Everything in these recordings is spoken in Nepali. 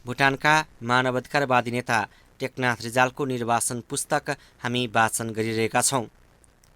भुटानका मानवाधिकारवादी नेता टेकनाथ रिजालको निर्वासन पुस्तक हामी वाचन गरिरहेका छौँ।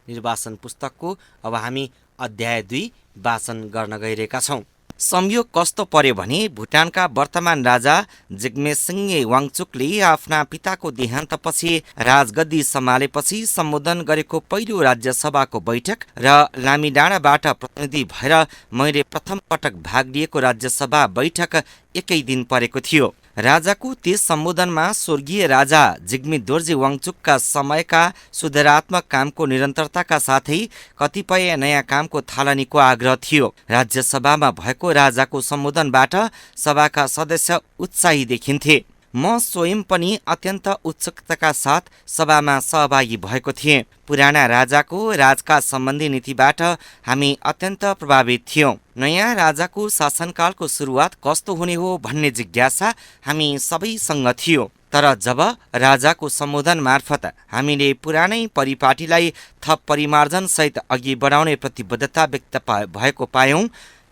निर्वासन पुस्तकको अब हामी अध्याय 2 वाचन गर्न गइरहेका छौँ। संयोग कस्तो पर्यो भने भुटानका वर्तमान राजा जिग्मे सिंहे वाङचुकले आफ्ना पिताको देहान्तपछि राजगद्दी सम्हालेपछि सम्बोधन गरेको पहिलो राज्यसभाको बैठक र लामीडाँडाबाट प्रतिनिधि भएर मैले प्रथम पटक भाग लिएको राज्यसभा बैठक एकै दिन परेको थियो। राजाको त्यस सम्बोधनमा स्वर्गीय राजा जिग्मे दोर्जे वाङचुकका समयका सुधारात्मक कामको निरन्तरताका साथै कतिपय नयाँ कामको थालनीको आग्रह थियो। राज्यसभामा भएको राजाको सम्बोधनबाट सभाका सदस्य उत्साही देखिन्थे। म स्वयं पनि अत्यन्त उत्सुकताका साथ सभामा सहभागी भएको थिएँ। पुराना राजाको राजकाज सम्बन्धी नीतिबाट हामी अत्यन्त प्रभावित थियौँ। नयाँ राजाको शासनकालको सुरुवात कस्तो हुने हो भन्ने जिज्ञासा हामी सबैसँग थियो। तर जब राजाको सम्बोधन मार्फत हामीले पुरानै परिपाटीलाई थप परिमार्जन सहित अघि बढाउने प्रतिबद्धता व्यक्त भएको पायौं,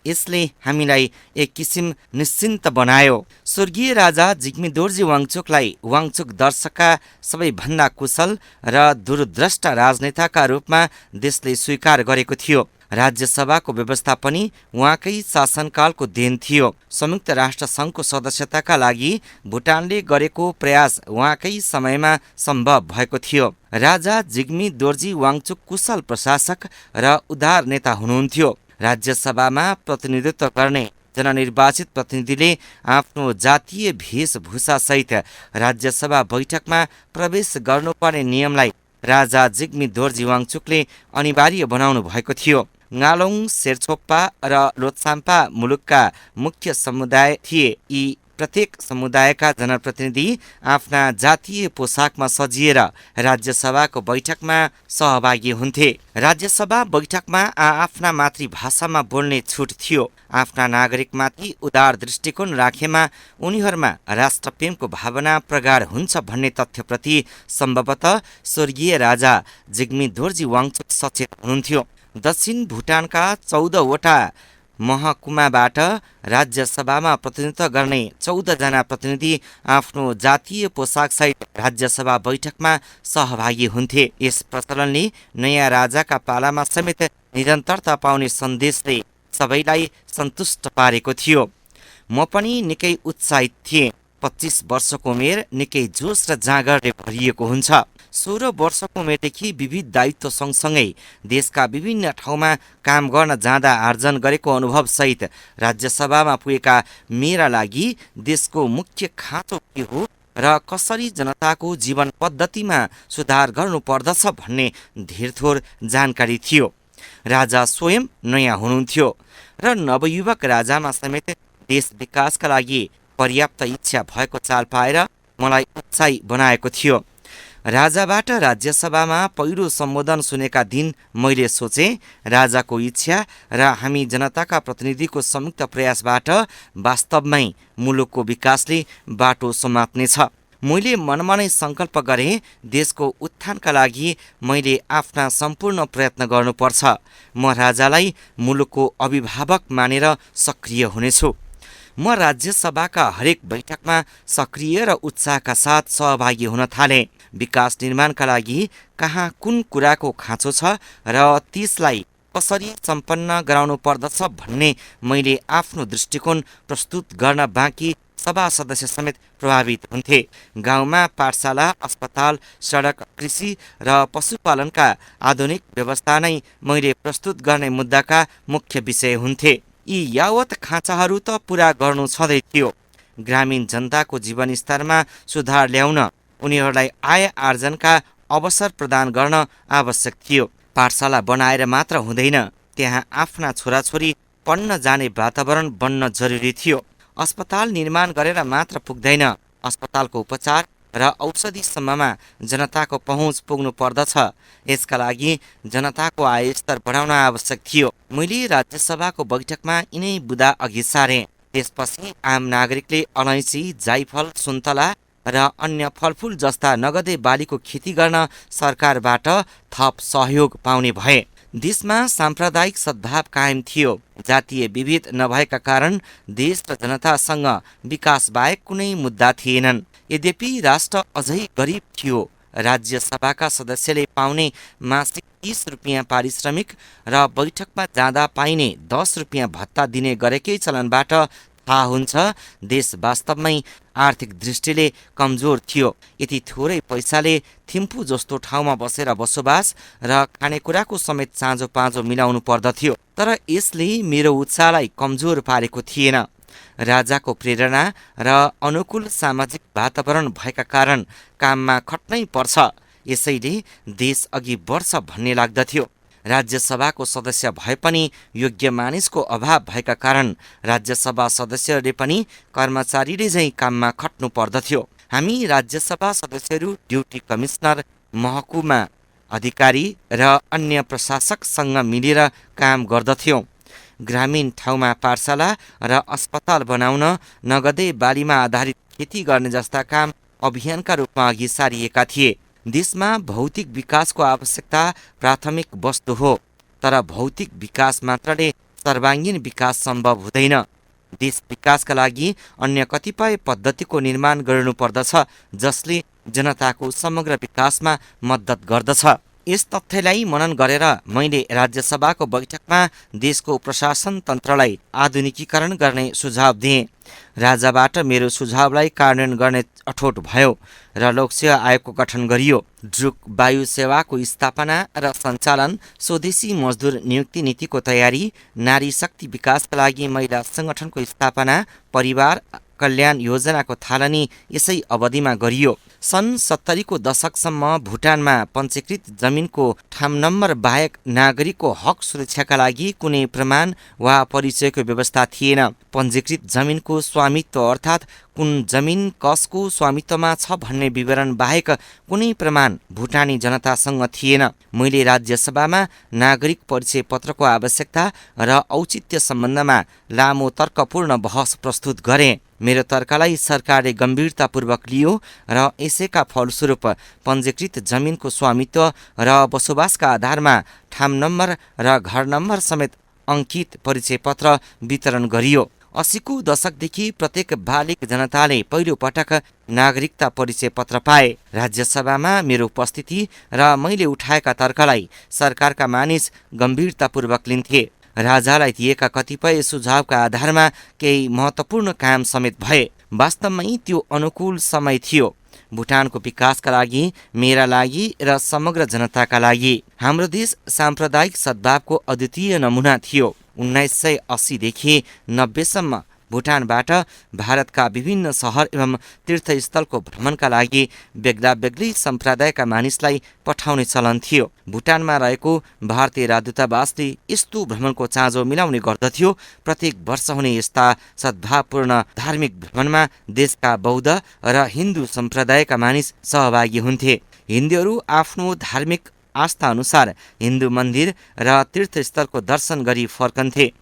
यसले हामीलाई एक किसिम निश्चिन्त बनायो। स्वर्गीय राजा जिग्मे दोर्जे वाङचुकलाई वाङचुक दर्शकका सबैभन्दा कुशल र दूरद्रष्टा राजनेताका रूपमा देशले स्वीकार गरेको थियो। राज्यसभाको व्यवस्था पनि उहाँकै शासनकालको देन थियो। संयुक्त राष्ट्र सङ्घको सदस्यताका लागि भुटानले गरेको प्रयास उहाँकै समयमा सम्भव भएको थियो। राजा जिग्मे दोर्जे वाङचुक कुशल प्रशासक र उदार नेता हुनुहुन्थ्यो। राज्यसभामा प्रतिनिधित्व गर्ने जननिर्वाचित प्रतिनिधिले आफ्नो जातीय वेशभूषासहित राज्यसभा बैठकमा प्रवेश गर्नुपर्ने नियमलाई राजा जिग्मे दोर्जे वाङचुकले अनिवार्य बनाउनु भएको थियो। गालोङ, शेर्छोप्पा र लोत्साम्पा मुलुकका मुख्य समुदाय थिए। यी प्रत्येक समुदायका जनप्रतिनिधि आफ्ना जातीय पोसाकमा सजिएर राज्यसभाको बैठकमा सहभागी हुन्थे। राज्यसभा बैठकमा आफ्ना मातृभाषामा बोल्ने छुट थियो। आफ्ना नागरिकमाथि उदार दृष्टिकोण राखेमा उनीहरूमा राष्ट्रप्रेमको भावना प्रगाढ हुन्छ भन्ने तथ्यप्रति सम्भवतः स्वर्गीय राजा जिग्मे दोर्जे वाङचुक सचेत हुनुहुन्थ्यो। दक्षिण भुटानका 14वटा महकुमाबाट राज्यसभामा प्रतिनिधित्व गर्ने 14 जना प्रतिनिधि आफ्नो जातीय पोसाकसहित राज्यसभा बैठकमा सहभागी हुन्थे। यस प्रचलनले नयाँ राजाका पालामा समेत निरन्तरता पाउने सन्देशले सबैलाई सन्तुष्ट पारेको थियो। म पनि निकै उत्साहित थिएँ। 25 वर्षको उमेर निकै जोस र जाँगरले भरिएको हुन्छ। 16 वर्षको उमेरदेखि विविध दायित्व सँगसँगै देशका विभिन्न ठाउँमा काम गर्न जाँदा आर्जन गरेको अनुभवसहित राज्यसभामा पुगेका मेरा लागि देशको मुख्य खाँचो के हो र कसरी जनताको जीवन पद्धतिमा सुधार गर्नुपर्दछ भन्ने धेरथोर जानकारी थियो। राजा स्वयं नयाँ हुनुहुन्थ्यो र नवयुवक राजामा समेत देश विकासका लागि पर्याप्त इच्छा भएको चाल पाएर मलाई उत्साही बनाएको थियो। राजाबाट राज्यसभामा पहिलो सम्बोधन सुनेका दिन मैले सोचेँ, राजाको इच्छा र हामी जनताका प्रतिनिधिको संयुक्त प्रयासबाट वास्तवमै मुलुकको विकासले बाटो समात्नेछ। मैले मनमा नै सङ्कल्प गरेँ, देशको उत्थानका लागि मैले आफ्ना सम्पूर्ण प्रयत्न गर्नुपर्छ। म राजालाई मुलुकको अभिभावक मानेर सक्रिय हुनेछु। म राज्यसभाका हरेक बैठकमा सक्रिय र उत्साहका साथ सहभागी हुन थालेँ। विकास निर्माणका लागि कहाँ कुन कुराको खाँचो छ र त्यसलाई कसरी सम्पन्न गराउनु पर्दछ भन्ने मैले आफ्नो दृष्टिकोण प्रस्तुत गर्न बाँकी सभा सदस्य समेत प्रभावित हुन्थे। गाउँमा पाठशाला, अस्पताल, सडक, कृषि र पशुपालनका आधुनिक व्यवस्था नै मैले प्रस्तुत गर्ने मुद्दाका मुख्य विषय हुन्थे। यी यावत खाँचाहरू त पुरा गर्नु छँदै थियो। ग्रामीण जनताको जीवनस्तरमा सुधार ल्याउन, उनीहरूलाई आय आर्जनका अवसर प्रदान गर्न आवश्यक थियो। पाठशाला बनाएर मात्र हुँदैन, त्यहाँ आफ्ना छोराछोरी पढ्न जाने वातावरण बन्न जरुरी थियो। अस्पताल निर्माण गरेर मात्र पुग्दैन, अस्पतालको उपचार र औषधिसम्ममा जनताको पहुँच पुग्नु पर्दछ। यसका लागि जनताको आय स्तर बढाउन आवश्यक थियो। मैले राज्यसभाको बैठकमा यिनै बुदा अघि सारेँ। त्यसपछि आम नागरिकले अलैँची, जाइफल, सुन्तला र अन्य फलफुल जस्ता नगदे बालीको खेती गर्न सरकारबाट थप सहयोग पाउने भए। देशमा साम्प्रदायिक सद्भाव कायम थियो। जातीय विभेद नभएका कारण देश र जनतासँग विकास बाहेक कुनै मुद्दा थिएनन्। यद्यपि राष्ट्र अझै गरिब थियो। राज्यसभाका सदस्यले पाउने मासिक 30 रुपियाँ पारिश्रमिक र बैठकमा जाँदा पाइने 10 रुपियाँ भत्ता दिने गरेकै चलनबाट थाहा हुन्छ देश वास्तवमै आर्थिक दृष्टिले कमजोर थियो। यति थोरै पैसाले थिम्पू जस्तो ठाउँमा बसेर बसोबास र खानेकुराको समेत चाँजो पाँजो मिलाउनु पर्दथ्यो। तर यसले मेरो उत्साहलाई कमजोर पारेको थिएन। राजाको प्रेरणा र अनुकूल सामाजिक वातावरण भएका कारण काममा खट्नै पर्छ, यसैले देश अघि बढ्छ भन्ने लाग्दथ्यो। राज्यसभाको सदस्य भए पनि योग्य मानिसको अभाव भएका कारण राज्यसभा सदस्यहरूले पनि कर्मचारीले झैँ काममा खट्नु पर्दथ्यो। हामी राज्यसभा सदस्यहरू ड्युटी कमिश्नर, महकुमा अधिकारी र अन्य प्रशासकसँग मिलेर काम गर्दथ्यौँ। ग्रामीण ठाउँमा पाठशाला र अस्पताल बनाउन, नगदे बालीमा आधारित खेती गर्ने जस्ता काम अभियानका रूपमा अघि सारिएका थिए। देशमा भौतिक विकासको आवश्यकता प्राथमिक वस्तु हो, तर भौतिक विकास मात्रले सर्वाङ्गीण विकास सम्भव हुँदैन। देश विकासका लागि अन्य कतिपय पद्धतिको निर्माण गर्नुपर्दछ, जसले जनताको समग्र विकासमा मद्दत गर्दछ। यस तथ्यलाई मनन गरेर मैले राज्यसभाको बैठकमा देशको प्रशासन तन्त्रलाई आधुनिकीकरण गर्ने सुझाव दिएँ। राजाबाट मेरो सुझावलाई कार्यान्वयन गर्ने अठोट भयो र लोकसेवा आयोगको गठन गरियो। ड्रुक वायु सेवाको स्थापना र सञ्चालन, स्वदेशी मजदुर नियुक्ति नीतिको तयारी, नारी शक्ति विकासका लागि महिला सङ्गठनको स्थापना, परिवार कल्याण योजनाको थालनी यसै अवधिमा गरियो। सन् 70 को दशकसम्म भुटानमा पञ्जीकृत जमिनको ठाम नम्बर बाहेक नागरिकको हक सुरक्षाका लागि कुनै प्रमाण वा परिचयको व्यवस्था थिएन। पञ्जीकृत जमिनको स्वामित्व अर्थात् कुन जमिन कसको स्वामित्वमा छ भन्ने विवरण बाहेक कुनै प्रमाण भुटानी जनतासँग थिएन। मैले राज्यसभामा नागरिक परिचय पत्रको आवश्यकता र औचित्य सम्बन्धमा लामो तर्कपूर्ण बहस प्रस्तुत गरेँ। मेरो तर्कलाई सरकारले गम्भीरतापूर्वक लियो र यसैका फलस्वरूप पञ्जीकृत जमिनको स्वामित्व र बसोबासका आधारमा ठाम नम्बर र घर नम्बर समेत अङ्कित परिचय पत्र वितरण गरियो। 80 को दशकदेखि प्रत्येक बालिग जनताले पहिलो पटक नागरिकता परिचय पत्र पाए। राज्यसभामा मेरो उपस्थिति र मैले उठाएका तर्कलाई सरकारका मानिस गम्भीरतापूर्वक लिन्थे। राजालाई दिएका कतिपय सुझावका आधारमा केही महत्त्वपूर्ण काम समेत भए। वास्तवमै त्यो अनुकूल समय थियो, भुटानको विकासका लागि, मेरा लागि र समग्र जनताका लागि। हाम्रो देश साम्प्रदायिक सद्भावको अद्वितीय नमुना थियो। 1980 देखि 90 सम्म भुटानबाट भारतका विभिन्न सहर एवं तीर्थस्थलको भ्रमणका लागि बेग्ला बेग्लै सम्प्रदायका मानिसलाई पठाउने चलन थियो। भुटानमा रहेको भारतीय राजदूतावासले यस्तो भ्रमणको चाँजो मिलाउने गर्दथ्यो। प्रत्येक वर्ष हुने यस्ता सद्भावपूर्ण धार्मिक भ्रमणमा देशका बौद्ध र हिन्दू सम्प्रदायका मानिस सहभागी हुन्थे। हिन्दूहरू आफ्नो धार्मिक आस्था अनुसार हिन्दू मन्दिर र तीर्थस्थलको दर्शन गरी फर्कन्थे।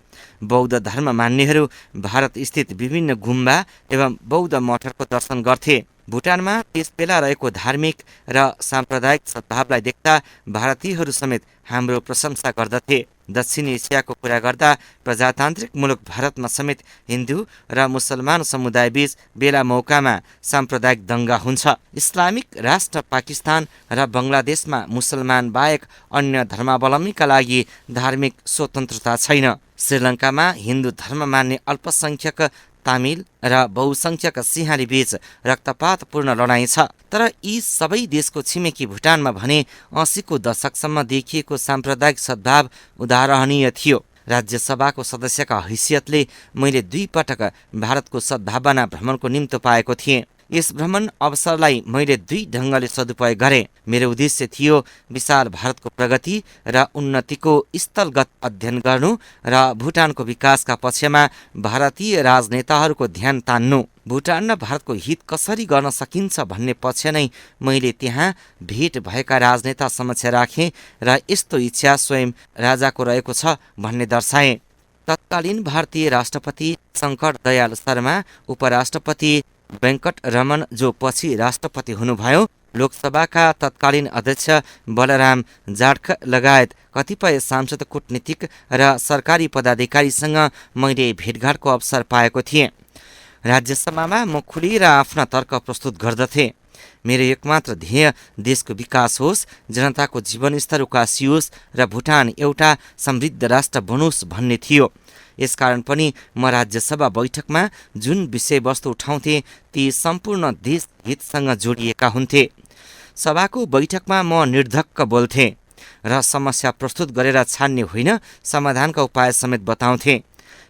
बौद्ध धर्म मान्नेहरू भारत स्थित विभिन्न गुम्बा एवं बौद्ध मठहरूको दर्शन गर्थे। भुटानमा त्यसबेला रहेको धार्मिक र साम्प्रदायिक सद्भावलाई देख्दा भारतीयहरू समेत हाम्रो प्रशंसा गर्दथे। दक्षिण एसियाको कुरा गर्दा प्रजातान्त्रिक मुलुक भारतमा समेत हिन्दू र मुसलमान समुदायबीच बेला मौकामा साम्प्रदायिक दङ्गा हुन्छ। इस्लामिक राष्ट्र पाकिस्तान र बङ्गलादेशमा मुसलमान बाहेक अन्य धर्मावलम्बीका लागि धार्मिक स्वतन्त्रता छैन। श्रीलङ्कामा हिन्दू धर्म मान्ने अल्पसङ्ख्यक तामिल र बहुसङ्ख्यक सिंहली बीच रक्तपातपूर्ण लडाईँ छ। तर यी सबै देशको छिमेकी भुटानमा भने 80 को दशकसम्म देखिएको साम्प्रदायिक सद्भाव उदाहरणीय थियो। राज्यसभाको सदस्यका हैसियतले मैले 2 पटक भारतको सद्भावना भ्रमणको निम्तो पाएको थिएँ। यस भ्रमण अवसरलाई मैले 2 ढङ्गले सदुपयोग गरेँ। मेरो उद्देश्य थियो विशाल भारतको प्रगति र उन्नतिको स्थलगत अध्ययन गर्नु र भुटानको विकासका पक्षमा भारतीय राजनेताहरूको ध्यान तान्नु। भुटान र भारतको हित कसरी गर्न सकिन्छ भन्ने पक्ष नै मैले त्यहाँ भेट भएका राजनेता समक्ष राखेँ र यस्तो इच्छा स्वयं राजाको रहेको छ भन्ने दर्शाएँ। तत्कालीन भारतीय राष्ट्रपति शङ्कर दयाल शर्मा, उपराष्ट्रपति वेङ्कट रमन जो पछि राष्ट्रपति हुनुभयो, लोकसभाका तत्कालीन अध्यक्ष बलराम जाटका लगायत कतिपय सांसद, कूटनीतिक र सरकारी पदाधिकारीसँग मैले भेटघाटको अवसर पाएको थिएँ। राज्यसभामा म खुलेर आफ्ना तर्क प्रस्तुत गर्दथे। मेरो एकमात्र ध्येय देशको विकास होस्, जनताको जीवनस्तर उकासियोस् र भुटान एउटा समृद्ध राष्ट्र बनोस् भन्ने थियो। यसकारण पनि म राज्यसभा बैठकमा जुन विषयवस्तु उठाउँथे ती सम्पूर्ण देश हितसँग जोडिएका हुन्थे। सभाको बैठकमा म निर्धक्क बोल्थे र समस्या प्रस्तुत गरेर छान्ने होइन, समाधानका उपाय समेत बताउँथे।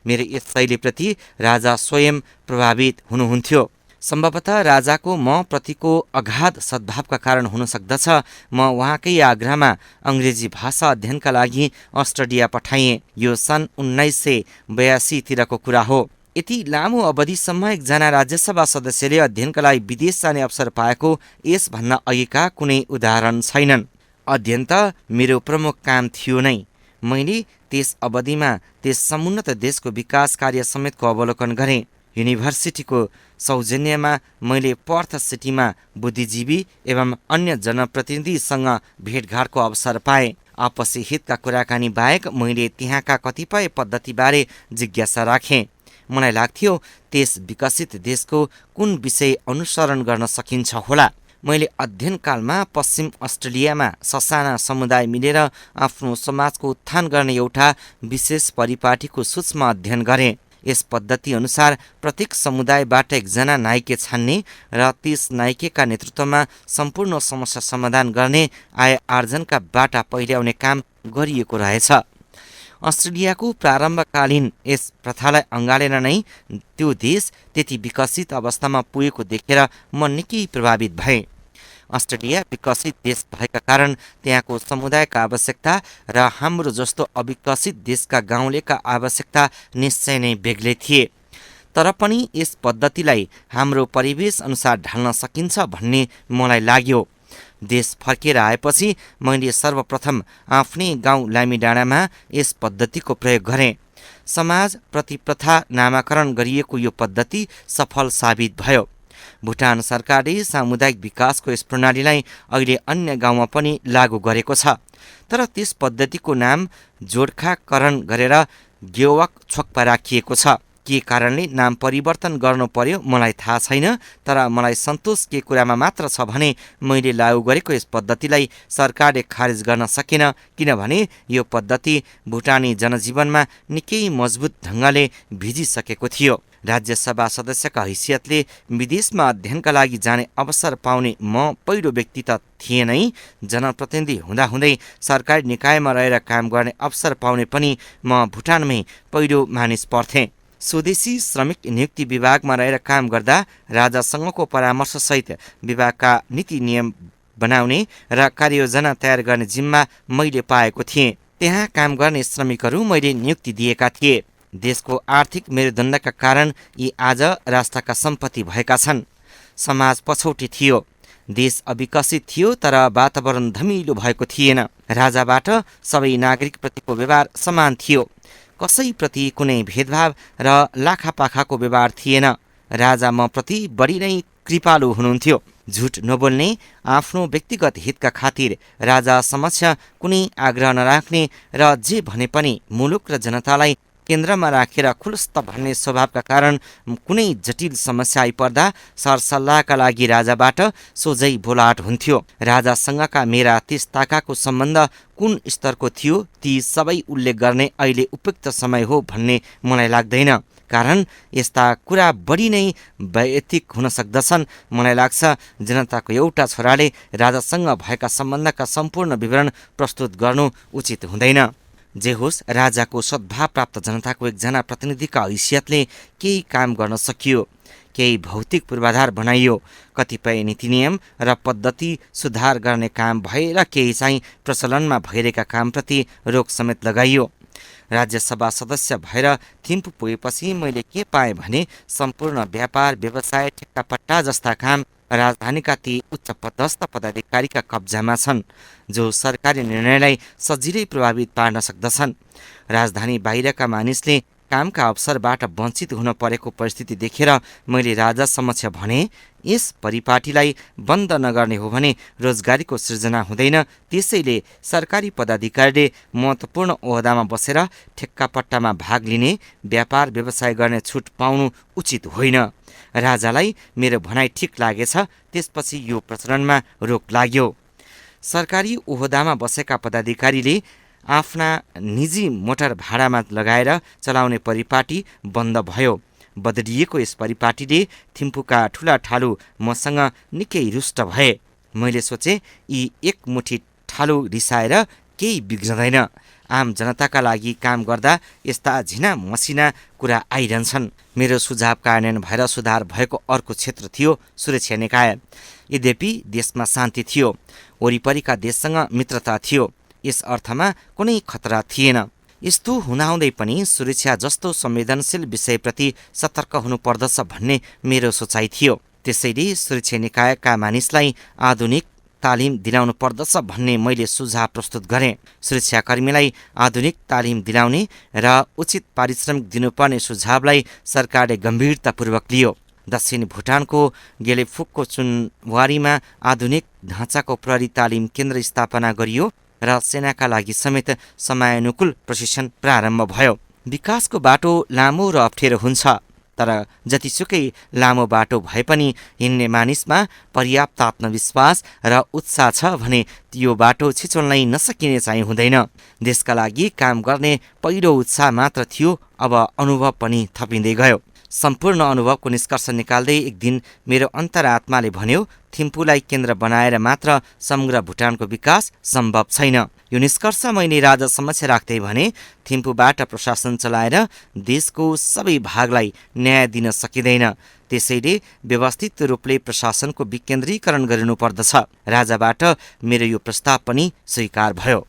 मेरो यस शैलीप्रति राजा स्वयं प्रभावित हुनुहुन्थ्यो। सम्भवतः राजाको म प्रतिको अगाध सद्भावका कारण हुन सक्दछ म उहाँकै आग्रहमा अङ्ग्रेजी भाषा अध्ययनका लागि अस्ट्रेलिया पठाइएँ। यो सन् 1982 तिरको कुरा हो। यति लामो अवधिसम्म एकजना राज्यसभा सदस्यले अध्ययनका लागि विदेश जाने अवसर पाएको यसभन्दा अघिका कुनै उदाहरण छैनन्। अध्ययन त मेरो प्रमुख काम थियो नै। मैले त्यस अवधिमा त्यस समुन्नत देशको विकास कार्य समेतको अवलोकन गरेँ। युनिभर्सिटीको सौजन्यमा मैले पर्थ सिटीमा बुद्धिजीवी एवं अन्य जनप्रतिनिधिसँग भेटघाटको अवसर पाएँ। आपसी हितका कुराकानी बाहेक मैले त्यहाँका कतिपय पद्धतिबारे जिज्ञासा राखेँ। मलाई लाग्थ्यो त्यस विकसित देशको कुन विषय अनुसरण गर्न सकिन्छ होला। मैले अध्ययनकालमा पश्चिम अस्ट्रेलियामा ससाना समुदाय मिलेर आफ्नो समाजको उत्थान गर्ने एउटा विशेष परिपाटीको सूक्ष्म अध्ययन गरेँ। यस पद्धति अनुसार प्रत्येक समुदायबाट एकजना नायिके छान्ने र त्यस नायिकेका नेतृत्वमा सम्पूर्ण समस्या समाधान गर्ने आय आर्जनका बाटा पहिल्याउने काम गरिएको रहेछ। अस्ट्रेलियाको प्रारम्भकालीन यस प्रथालाई अँगालेर नै त्यो देश त्यति विकसित अवस्थामा पुगेको देखेर म निकै प्रभावित भएँ। अस्ट्रेलिया विकसित देश भएका कारण त्यहाँको समुदायका आवश्यकता र हाम्रो जस्तो अविकसित देशका गाउँलेका आवश्यकता निश्चय नै बेग्लै थिए। तर पनि यस पद्धतिलाई हाम्रो परिवेश अनुसार ढाल्न सकिन्छ भन्ने मलाई लाग्यो। देश फर्केर आएपछि मैले सर्वप्रथम आफ्नै गाउँ लामीडाँडामा यस पद्धतिको प्रयोग गरेँ। समाज प्रति प्रथा नामाकरण गरिएको यो पद्धति सफल साबित भयो। भुटान सरकारले सामुदायिक विकासको यस प्रणालीलाई अहिले अन्य गाउँमा पनि लागू गरेको छ। तर त्यस पद्धतिको नाम जोडखाकरण गरेर ग्योवक छोक्पा राखिएको छ। के कारणले नाम परिवर्तन गर्नु पर्यो मलाई थाहा छैन, तर मलाई सन्तोष के कुरामा मात्र छ भने मैले लागू गरेको यस पद्धतिलाई सरकारले खारेज गर्न सकेन, किनभने यो पद्धति भुटानी जनजीवनमा निकै मजबुत ढङ्गले भिजिसकेको थियो। राज्यसभा सदस्यका हैसियतले विदेशमा अध्ययनका लागि जाने अवसर पाउने म पहिलो व्यक्ति त थिएँ नै, जनप्रतिनिधि हुँदाहुँदै सरकारी निकायमा रहेर काम गर्ने अवसर पाउने पनि म भुटानमै पहिलो मानिस पर्थेँ। स्वदेशी श्रमिक नियुक्ति विभागमा रहेर काम गर्दा राजासँगको परामर्शसहित विभागका नीति नियम बनाउने र कार्ययोजना तयार गर्ने जिम्मा मैले पाएको थिएँ। त्यहाँ काम गर्ने श्रमिकहरू मैले नियुक्ति दिएका थिए। देशको आर्थिक मेरुदण्डका कारण यी आज राष्ट्रका सम्पत्ति भएका छन्। समाज पछौटे थियो, देश अविकसित थियो, तर वातावरण धमिलो भएको थिएन। राजाबाट सबै नागरिकप्रतिको व्यवहार समान थियो। कसैप्रति कुनै भेदभाव र लाखापाखाको व्यवहार थिएन। राजा म प्रति बढी नै कृपालु हुनुहुन्थ्यो। झुट नबोल्ने, आफ्नो व्यक्तिगत हितका खातिर राजा समक्ष कुनै आग्रह नराख्ने र जे भने पनि मुलुक र जनतालाई केन्द्रमा राखेर खुलस्त भन्ने स्वभावका कारण कुनै जटिल समस्या आइपर्दा सरसल्लाहका लागि राजाबाट सोझै बोलाहट हुन्थ्यो। राजासँगका मेरा त्यस ताकाको सम्बन्ध कुन स्तरको थियो ती सबै उल्लेख गर्ने अहिले उपयुक्त समय हो भन्ने मलाई लाग्दैन, कारण यस्ता कुरा बढी नै वैयक्तिक हुन सक्दछन्। मलाई लाग्छ जनताको एउटा छोराले राजासँग भएका सम्बन्धका सम्पूर्ण विवरण प्रस्तुत गर्नु उचित हुँदैन। जे होस्, राजाको सद्भाव प्राप्त जनताको एकजना प्रतिनिधिका हैसियतले केही काम गर्न सकियो। केही भौतिक पूर्वाधार बनाइयो, कतिपय नीति नियम र पद्धति सुधार गर्ने काम भए र केही चाहिँ प्रचलनमा भइरहेका कामप्रति रोक समेत लगाइयो। राज्यसभा सदस्य भएर थिम्पू पुगेपछि मैले के पाएँ भने सम्पूर्ण व्यापार, व्यवसाय, ठेक्कापट्टा जस्ता काम राजधानीका ती उच्च पदस्थ पदाधिकारीका कब्जामा छन्, जो सरकारी निर्णयलाई सजिलै प्रभावित पार्न सक्दछन्। राजधानी बाहिरका मानिसले कामका अवसरबाट वञ्चित हुन परेको परिस्थिति देखेर मैले राजा समक्ष भने, यस परिपाटीलाई बन्द नगर्ने हो भने रोजगारीको सृजना हुँदैन। त्यसैले सरकारी पदाधिकारीले महत्त्वपूर्ण ओहदामा बसेर ठेक्कापट्टामा भाग लिने, व्यापार व्यवसाय गर्ने छुट पाउनु उचित होइन। राजालाई मेरो भनाइ ठिक लागेछ। त्यसपछि यो प्रचलनमा रोक लाग्यो। सरकारी ओहदामा बसेका पदाधिकारीले आफ्ना निजी मोटर भाडामा लगाएर चलाउने परिपाटी बन्द भयो। बदलिएको यस परिपाटीले थिम्पूका ठुला ठालु मसँग निकै रुष्ट भए। मैले सोचे, यी एकमुठी ठालु रिसाएर केही बिग्रदैन। आम जनताका लागि काम गर्दा यस्ता झिना मसिना कुरा आइरहन्छन्। मेरो सुझाव कार्यान्वयन भएर सुधार भएको अर्को क्षेत्र थियो सुरक्षा निकाय। यद्यपि देशमा शान्ति थियो, वरिपरिका देशसँग मित्रता थियो, यस अर्थमा कुनै खतरा थिएन। यस्तो हुँदाहुँदै पनि सुरक्षा जस्तो संवेदनशील विषयप्रति सतर्क हुनुपर्दछ भन्ने मेरो सोचाइ थियो। त्यसैले सुरक्षा निकायका मानिसलाई आधुनिक तालिम दिलाउनु पर्दछ भन्ने मैले सुझाव प्रस्तुत गरेँ। सुरक्षाकर्मीलाई आधुनिक तालिम दिलाउने र उचित पारिश्रमिक दिनुपर्ने सुझावलाई सरकारले गम्भीरतापूर्वक लियो। दक्षिण भुटानको गेलेफुकको चुनवारीमा आधुनिक ढाँचाको प्रहरी तालिम केन्द्र स्थापना गरियो र सेनाका लागि समेत समयानुकूल प्रशिक्षण प्रारम्भ भयो। विकासको बाटो लामो र अप्ठ्यारो हुन्छ, तर जतिसुकै लामो बाटो भए पनि हिँड्ने मानिसमा पर्याप्त आत्मविश्वास र उत्साह छ भने यो बाटो छिचोल्नै नसकिने चाहिँ हुँदैन। देशका लागि काम गर्ने पहिलो उत्साह मात्र थियो, अब अनुभव पनि थपिँदै गयो। सम्पूर्ण अनुभवको निष्कर्ष निकाल्दै एक दिन मेरो अन्तरात्माले भन्यो, थिम्पूलाई केन्द्र बनाएर मात्र समग्र भुटानको विकास सम्भव छैन। यो निष्कर्ष मैले राजा समक्ष राख्दै भने, थिम्पूबाट प्रशासन चलाएर देशको सबै भागलाई न्याय दिन सकिँदैन। त्यसैले व्यवस्थित रूपले प्रशासनको विकेन्द्रीकरण गरिनुपर्दछ। राजाबाट मेरो यो प्रस्ताव पनि स्वीकार भयो।